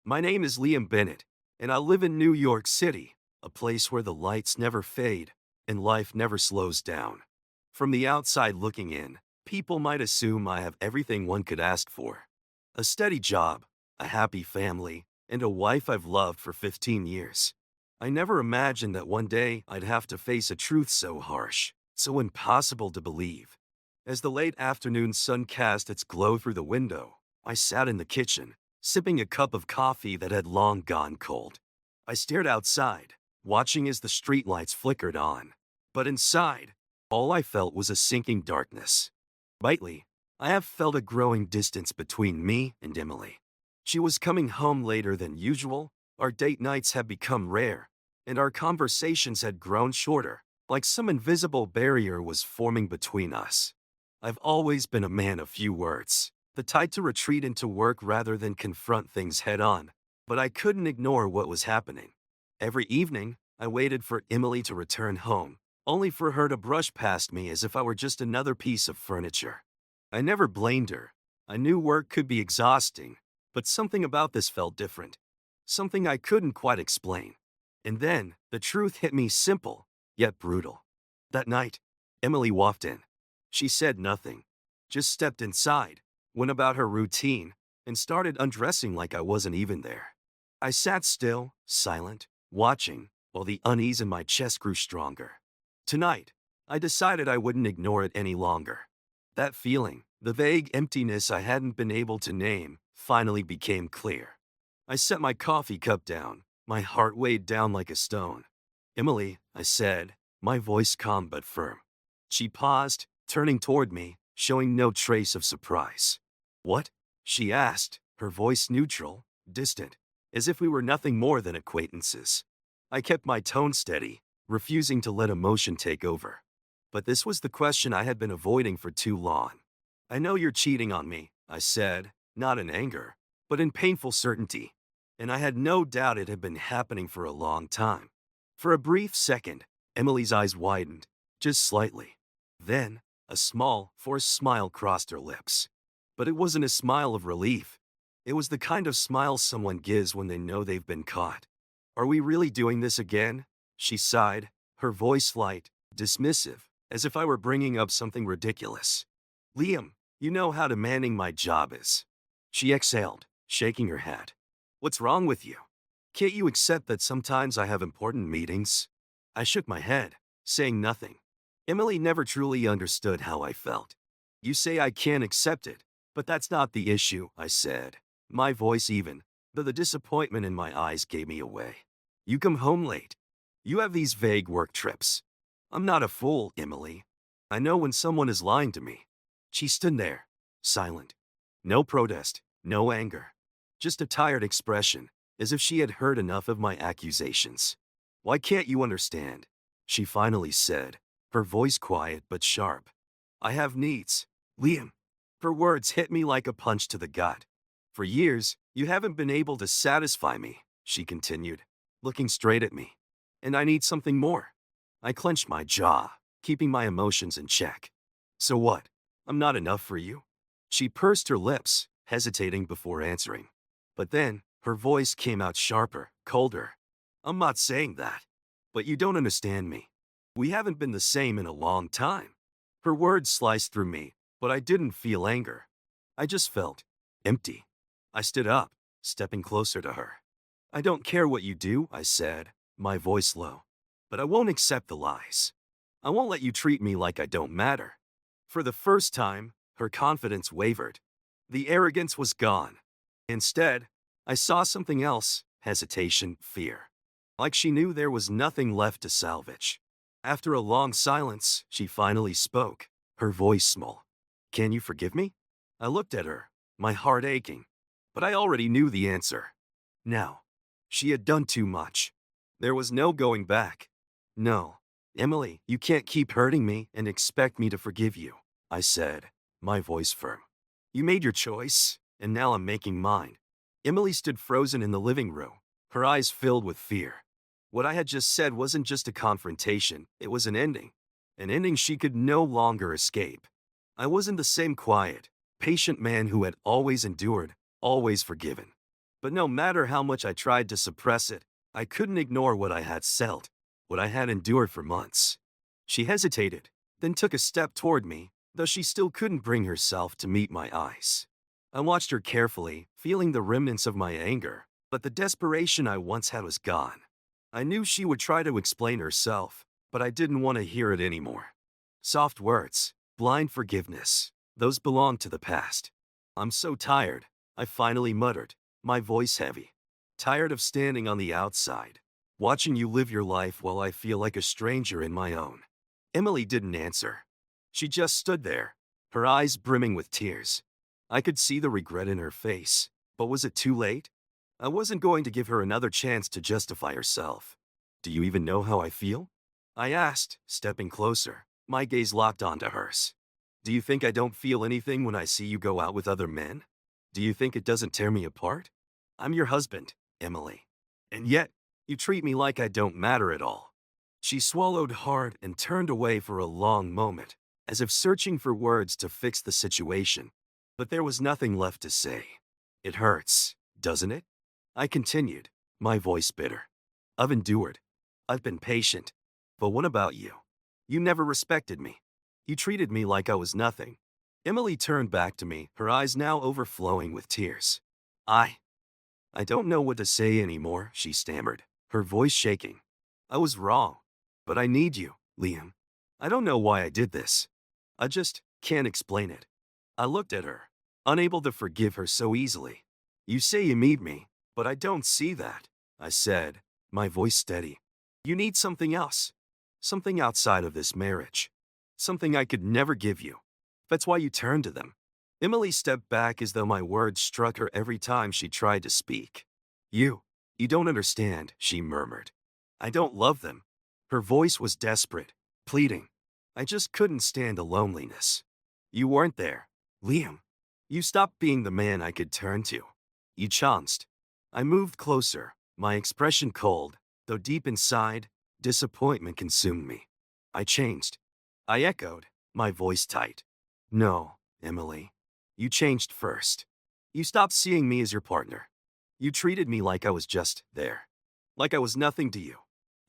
My name is Liam Bennett, and I live in New York City, a place where the lights never fade and life never slows down. From the outside looking in, people might assume I have everything one could ask for: a steady job, a happy family, and a wife I've loved for 15 years. I never imagined that one day I'd have to face a truth so harsh, so impossible to believe. As the late afternoon sun cast its glow through the window, I sat in the kitchen, sipping a cup of coffee that had long gone cold. I stared outside, watching as the streetlights flickered on. But inside, all I felt was a sinking darkness. Lately, I have felt a growing distance between me and Emily. She was coming home later than usual, our date nights had become rare, and our conversations had grown shorter, like some invisible barrier was forming between us. I've always been a man of few words, the type to retreat into work rather than confront things head on, but I couldn't ignore what was happening. Every evening, I waited for Emily to return home, only for her to brush past me as if I were just another piece of furniture. I never blamed her. I knew work could be exhausting, but something about this felt different. Something I couldn't quite explain. And then, the truth hit me, simple, yet brutal. That night, Emily walked in. She said nothing, just stepped inside, went about her routine, and started undressing like I wasn't even there. I sat still, silent, watching, while the unease in my chest grew stronger. Tonight, I decided I wouldn't ignore it any longer. That feeling, the vague emptiness I hadn't been able to name, finally became clear. I set my coffee cup down, my heart weighed down like a stone. "Emily," I said, my voice calm but firm. She paused, turning toward me, showing no trace of surprise. "What?" she asked, her voice neutral, distant, as if we were nothing more than acquaintances. I kept my tone steady, refusing to let emotion take over. But this was the question I had been avoiding for too long. "I know you're cheating on me," I said, not in anger, but in painful certainty. And I had no doubt it had been happening for a long time. For a brief second, Emily's eyes widened, just slightly. Then, a small, forced smile crossed her lips. But it wasn't a smile of relief. It was the kind of smile someone gives when they know they've been caught. "Are we really doing this again?" she sighed, her voice light, dismissive, as if I were bringing up something ridiculous. "Liam, you know how demanding my job is." She exhaled, shaking her head. "What's wrong with you? Can't you accept that sometimes I have important meetings?" I shook my head, saying nothing. Emily never truly understood how I felt. "You say I can't accept it, but that's not the issue," I said, my voice even, though the disappointment in my eyes gave me away. "You come home late. You have these vague work trips. I'm not a fool, Emily. I know when someone is lying to me." She stood there, silent. No protest, no anger. Just a tired expression, as if she had heard enough of my accusations. "Why can't you understand?" she finally said, her voice quiet but sharp. "I have needs, Liam." Her words hit me like a punch to the gut. "For years, you haven't been able to satisfy me," she continued, looking straight at me. "And I need something more." I clenched my jaw, keeping my emotions in check. "So what? I'm not enough for you?" She pursed her lips, hesitating before answering. But then, her voice came out sharper, colder. "I'm not saying that. But you don't understand me. We haven't been the same in a long time." Her words sliced through me, but I didn't feel anger. I just felt empty. I stood up, stepping closer to her. "I don't care what you do," I said, my voice low. "But I won't accept the lies. I won't let you treat me like I don't matter." For the first time, her confidence wavered. The arrogance was gone. Instead, I saw something else: hesitation, fear. Like she knew there was nothing left to salvage. After a long silence, she finally spoke, her voice small. "Can you forgive me?" I looked at her, my heart aching. But I already knew the answer. No. She had done too much. There was no going back. "No, Emily, you can't keep hurting me and expect me to forgive you," I said, my voice firm. "You made your choice, and now I'm making mine." Emily stood frozen in the living room, her eyes filled with fear. What I had just said wasn't just a confrontation, it was an ending. An ending she could no longer escape. I wasn't the same quiet, patient man who had always endured, always forgiven. But no matter how much I tried to suppress it, I couldn't ignore what I had felt, what I had endured for months. She hesitated, then took a step toward me, though she still couldn't bring herself to meet my eyes. I watched her carefully, feeling the remnants of my anger, but the desperation I once had was gone. I knew she would try to explain herself, but I didn't want to hear it anymore. Soft words, blind forgiveness, those belong to the past. I'm so tired, I finally muttered, my voice heavy. Tired of standing on the outside, watching you live your life while I feel like a stranger in my own. Emily didn't answer. She just stood there, her eyes brimming with tears. I could see the regret in her face, but was it too late? I wasn't going to give her another chance to justify herself. Do you even know how I feel? I asked, stepping closer, my gaze locked onto hers. Do you think I don't feel anything when I see you go out with other men? Do you think it doesn't tear me apart? I'm your husband, Emily. And yet, you treat me like I don't matter at all. She swallowed hard and turned away for a long moment, as if searching for words to fix the situation. But there was nothing left to say. It hurts, doesn't it? I continued, my voice bitter. I've endured. I've been patient. But what about you? You never respected me. You treated me like I was nothing. Emily turned back to me, her eyes now overflowing with tears. I don't know what to say anymore, she stammered, her voice shaking. I was wrong. But I need you, Liam. I don't know why I did this. I just can't explain it. I looked at her, unable to forgive her so easily. You say you need me, but I don't see that, I said, my voice steady. You need something else. Something outside of this marriage. Something I could never give you. That's why you turned to them. Emily stepped back as though my words struck her every time she tried to speak. You don't understand, she murmured. I don't love them. Her voice was desperate, pleading. I just couldn't stand the loneliness. You weren't there, Liam. You stopped being the man I could turn to. You chanced. I moved closer, my expression cold, though deep inside, disappointment consumed me. I changed. I echoed, my voice tight. No, Emily. You changed first. You stopped seeing me as your partner. You treated me like I was just there. Like I was nothing to you.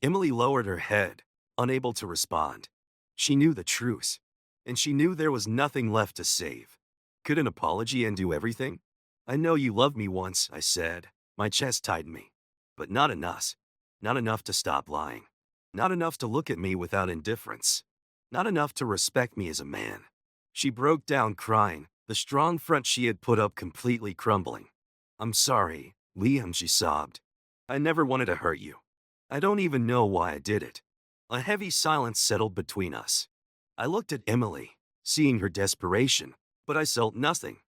Emily lowered her head, unable to respond. She knew the truth, and she knew there was nothing left to save. Could an apology undo everything? I know you loved me once, I said, my chest tightened me. But not enough. Not enough to stop lying. Not enough to look at me without indifference. Not enough to respect me as a man. She broke down crying, the strong front she had put up completely crumbling. I'm sorry, Liam, she sobbed. I never wanted to hurt you. I don't even know why I did it. A heavy silence settled between us. I looked at Emily, seeing her desperation, but I felt nothing.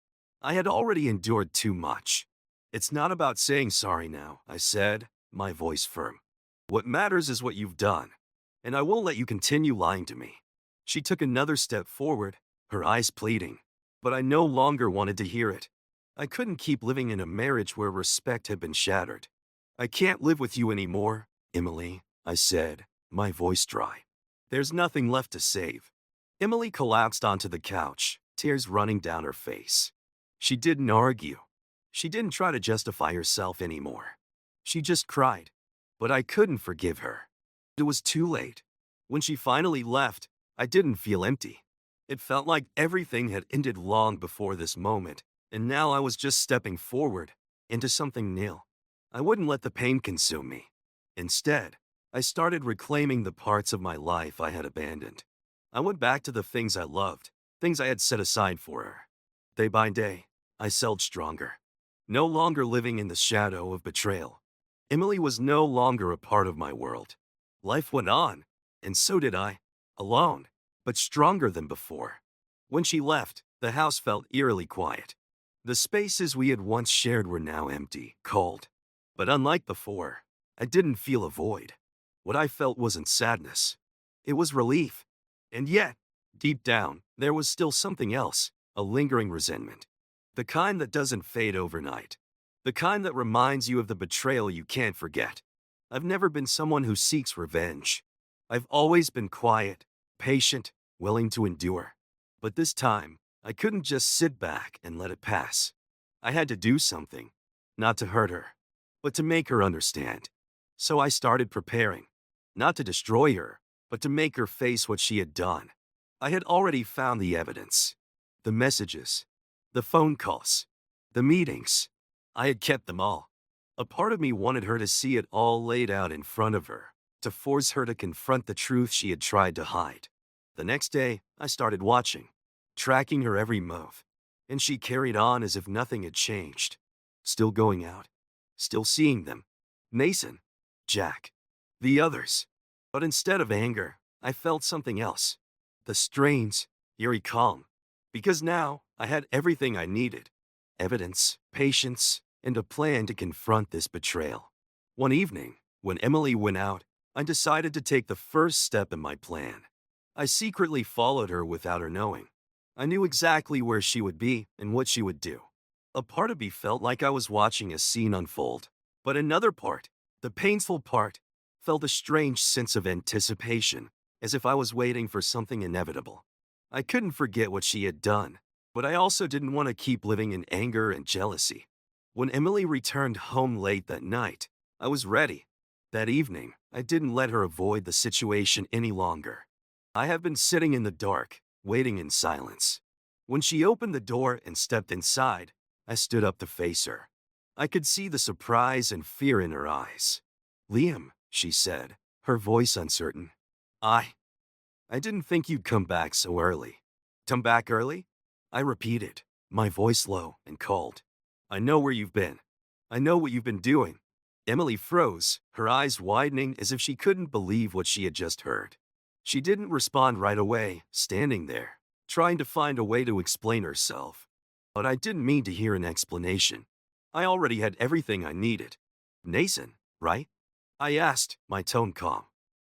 I had already endured too much. It's not about saying sorry now, I said, my voice firm. What matters is what you've done, and I won't let you continue lying to me. She took another step forward, her eyes pleading, but I no longer wanted to hear it. I couldn't keep living in a marriage where respect had been shattered. I can't live with you anymore, Emily, I said, my voice dry. There's nothing left to save. Emily collapsed onto the couch, tears running down her face. She didn't argue. She didn't try to justify herself anymore. She just cried. But I couldn't forgive her. It was too late. When she finally left, I didn't feel empty. It felt like everything had ended long before this moment, and now I was just stepping forward, into something new. I wouldn't let the pain consume me. Instead, I started reclaiming the parts of my life I had abandoned. I went back to the things I loved, things I had set aside for her. Day by day, I felt stronger. No longer living in the shadow of betrayal. Emily was no longer a part of my world. Life went on, and so did I. Alone, but stronger than before. When she left, the house felt eerily quiet. The spaces we had once shared were now empty, cold. But unlike before, I didn't feel a void. What I felt wasn't sadness. It was relief. And yet, deep down, there was still something else, a lingering resentment. The kind that doesn't fade overnight. The kind that reminds you of the betrayal you can't forget. I've never been someone who seeks revenge. I've always been quiet, patient, willing to endure. But this time, I couldn't just sit back and let it pass. I had to do something. not to hurt her, but to make her understand. So I started preparing, not to destroy her, but to make her face what she had done. I had already found the evidence, the messages, the phone calls, the meetings. I had kept them all. A part of me wanted her to see it all laid out in front of her, to force her to confront the truth she had tried to hide. The next day, I started watching, tracking her every move, and she carried on as if nothing had changed. Still going out, still seeing them. Mason, Jack, the others. But instead of anger, I felt something else. The strange, eerie calm. Because now, I had everything I needed. Evidence, patience, and a plan to confront this betrayal. One evening, when Emily went out, I decided to take the first step in my plan. I secretly followed her without her knowing. I knew exactly where she would be and what she would do. A part of me felt like I was watching a scene unfold, but another part, the painful part, felt a strange sense of anticipation, as if I was waiting for something inevitable. I couldn't forget what she had done, but I also didn't want to keep living in anger and jealousy. When Emily returned home late that night, I was ready. That evening, I didn't let her avoid the situation any longer. I have been sitting in the dark, waiting in silence. When she opened the door and stepped inside, I stood up to face her. I could see the surprise and fear in her eyes. "Liam," she said, her voice uncertain. I didn't think you'd come back so early." "Come back early?" I repeated, my voice low and cold. "I know where you've been. I know what you've been doing." Emily froze, her eyes widening as if she couldn't believe what she had just heard. She didn't respond right away, standing there, trying to find a way to explain herself. But I didn't mean to hear an explanation. I already had everything I needed. "Nason, right?" I asked, my tone calm.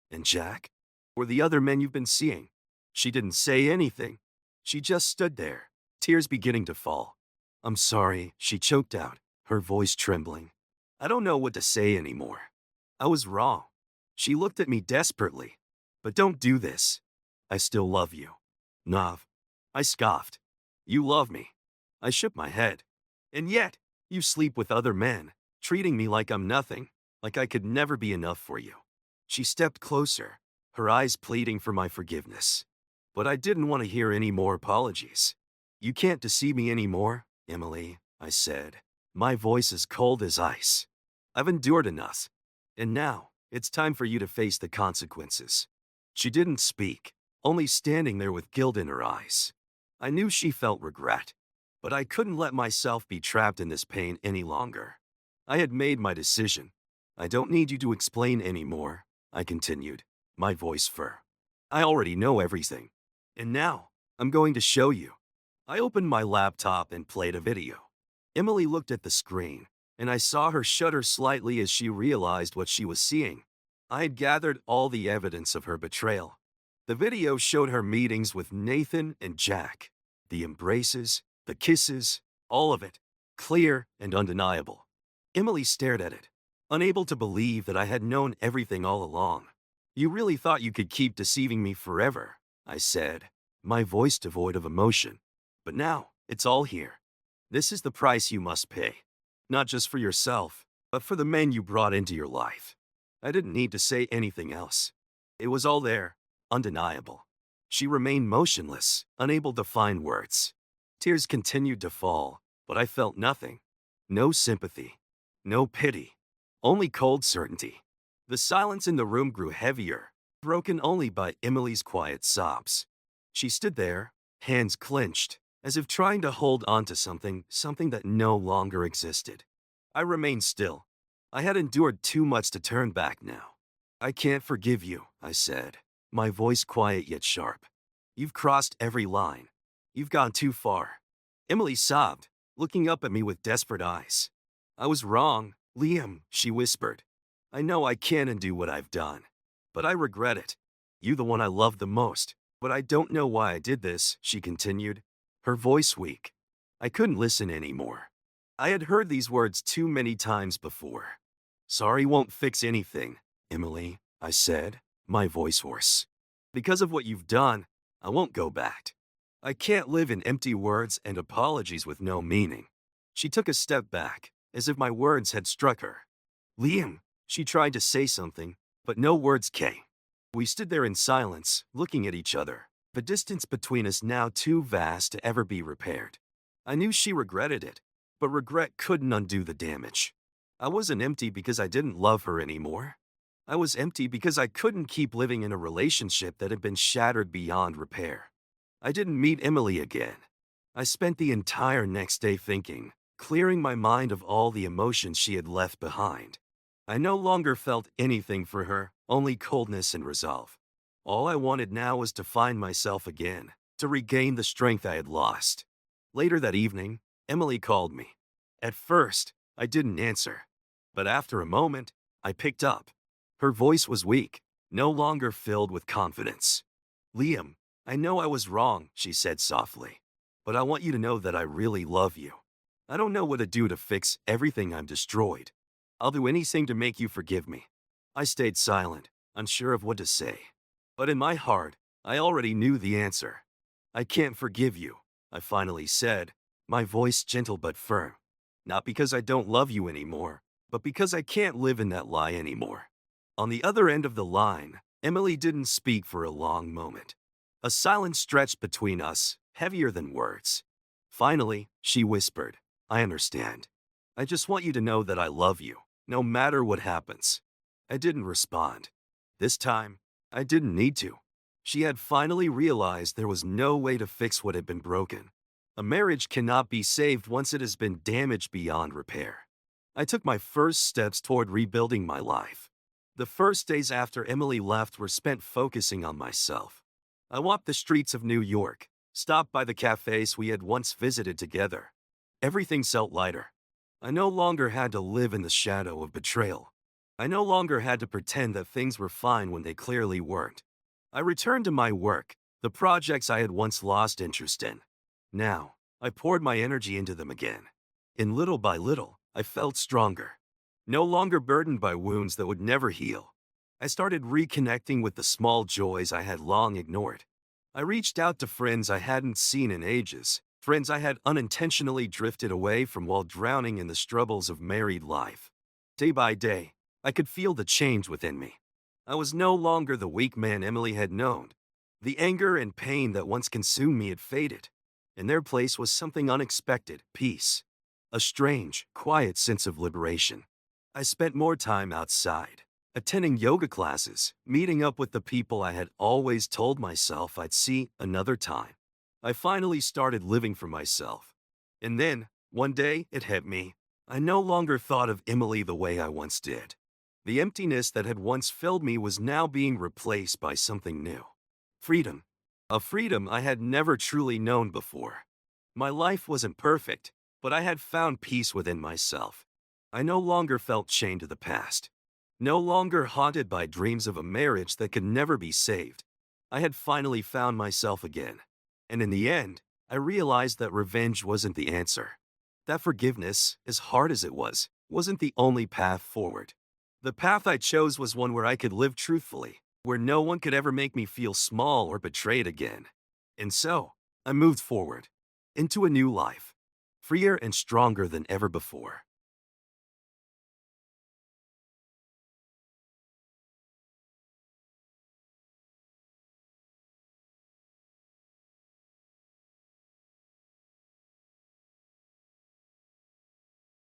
"And Jack? Or the other men you've been seeing?" She didn't say anything. She just stood there, tears beginning to fall. "I'm sorry," she choked out, her voice trembling. "I don't know what to say anymore. I was wrong." She looked at me desperately. "But don't do this. I still love you." "Nav." I scoffed. "You love me." I shook my head. "And yet, you sleep with other men, treating me like I'm nothing, like I could never be enough for you." She stepped closer, her eyes pleading for my forgiveness. But I didn't want to hear any more apologies. "You can't deceive me anymore, Emily," I said, my voice as cold as ice. "I've endured enough. And now, it's time for you to face the consequences." She didn't speak, only standing there with guilt in her eyes. I knew she felt regret, but I couldn't let myself be trapped in this pain any longer. I had made my decision. "I don't need you to explain anymore," I continued, my voice firm. "I already know everything. And now, I'm going to show you." I opened my laptop and played a video. Emily looked at the screen, and I saw her shudder slightly as she realized what she was seeing. I had gathered all the evidence of her betrayal. The video showed her meetings with Nathan and Jack. The embraces, the kisses, all of it, clear and undeniable. Emily stared at it, unable to believe that I had known everything all along. "You really thought you could keep deceiving me forever," I said, my voice devoid of emotion. "But now, it's all here. This is the price you must pay. Not just for yourself, but for the men you brought into your life." I didn't need to say anything else. It was all there, undeniable. She remained motionless, unable to find words. Tears continued to fall, but I felt nothing. No sympathy. No pity. Only cold certainty. The silence in the room grew heavier, broken only by Emily's quiet sobs. She stood there, hands clenched, as if trying to hold on to something that no longer existed. I remained still. I had endured too much to turn back now. "I can't forgive you," I said, my voice quiet yet sharp. "You've crossed every line. You've gone too far." Emily sobbed, looking up at me with desperate eyes. "I was wrong, Liam," she whispered. "I know I can undo what I've done, but I regret it. You're the one I love the most, but I don't know why I did this," she continued, her voice weak. I couldn't listen anymore. I had heard these words too many times before. "Sorry won't fix anything, Emily," I said, my voice hoarse. "Because of what you've done, I won't go back. I can't live in empty words and apologies with no meaning." She took a step back, as if my words had struck her. Liam, she tried to say something, but no words came. We stood there in silence, looking at each other, the distance between us now too vast to ever be repaired. I knew she regretted it, but regret couldn't undo the damage. I wasn't empty because I didn't love her anymore. I was empty because I couldn't keep living in a relationship that had been shattered beyond repair. I didn't meet Emily again. I spent the entire next day thinking, clearing my mind of all the emotions she had left behind. I no longer felt anything for her, only coldness and resolve. All I wanted now was to find myself again, to regain the strength I had lost. Later that evening, Emily called me. At first, I didn't answer. But after a moment, I picked up. Her voice was weak, no longer filled with confidence. Liam, I know I was wrong, she said softly. But I want you to know that I really love you. I don't know what to do to fix everything I'm destroyed. I'll do anything to make you forgive me. I stayed silent, unsure of what to say. But in my heart, I already knew the answer. I can't forgive you, I finally said, my voice gentle but firm. Not because I don't love you anymore, but because I can't live in that lie anymore. On the other end of the line, Emily didn't speak for a long moment. A silence stretched between us, heavier than words. Finally, she whispered, I understand. I just want you to know that I love you, no matter what happens. I didn't respond. This time, I didn't need to. She had finally realized there was no way to fix what had been broken. A marriage cannot be saved once it has been damaged beyond repair. I took my first steps toward rebuilding my life. The first days after Emily left were spent focusing on myself. I walked the streets of New York, stopped by the cafes we had once visited together. Everything felt lighter. I no longer had to live in the shadow of betrayal. I no longer had to pretend that things were fine when they clearly weren't. I returned to my work, the projects I had once lost interest in. Now, I poured my energy into them again. And little by little, I felt stronger. No longer burdened by wounds that would never heal. I started reconnecting with the small joys I had long ignored. I reached out to friends I hadn't seen in ages, friends I had unintentionally drifted away from while drowning in the struggles of married life. Day by day, I could feel the change within me. I was no longer the weak man Emily had known. The anger and pain that once consumed me had faded. In their place was something unexpected, peace. A strange, quiet sense of liberation. I spent more time outside, attending yoga classes, meeting up with the people I had always told myself I'd see another time. I finally started living for myself. And then, one day, it hit me. I no longer thought of Emily the way I once did. The emptiness that had once filled me was now being replaced by something new. Freedom. A freedom I had never truly known before. My life wasn't perfect, but I had found peace within myself. I no longer felt chained to the past. No longer haunted by dreams of a marriage that could never be saved. I had finally found myself again. And in the end, I realized that revenge wasn't the answer. That forgiveness, as hard as it was, wasn't the only path forward. The path I chose was one where I could live truthfully, where no one could ever make me feel small or betrayed again. And so, I moved forward, into a new life, freer and stronger than ever before.